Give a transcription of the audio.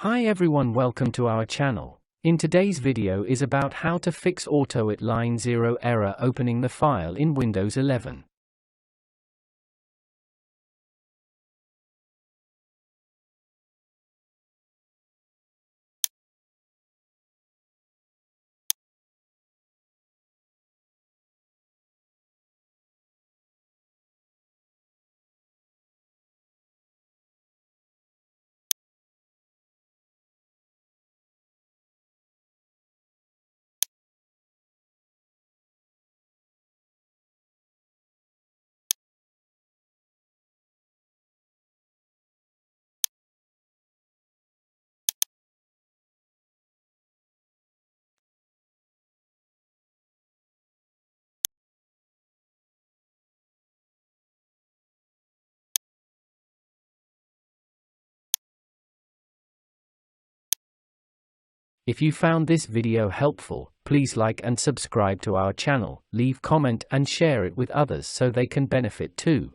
Hi everyone, welcome to our channel. In today's video is about how to fix AutoIt Line 0 error opening the file in Windows 11. If you found this video helpful, please like and subscribe to our channel, leave comment and share it with others so they can benefit too.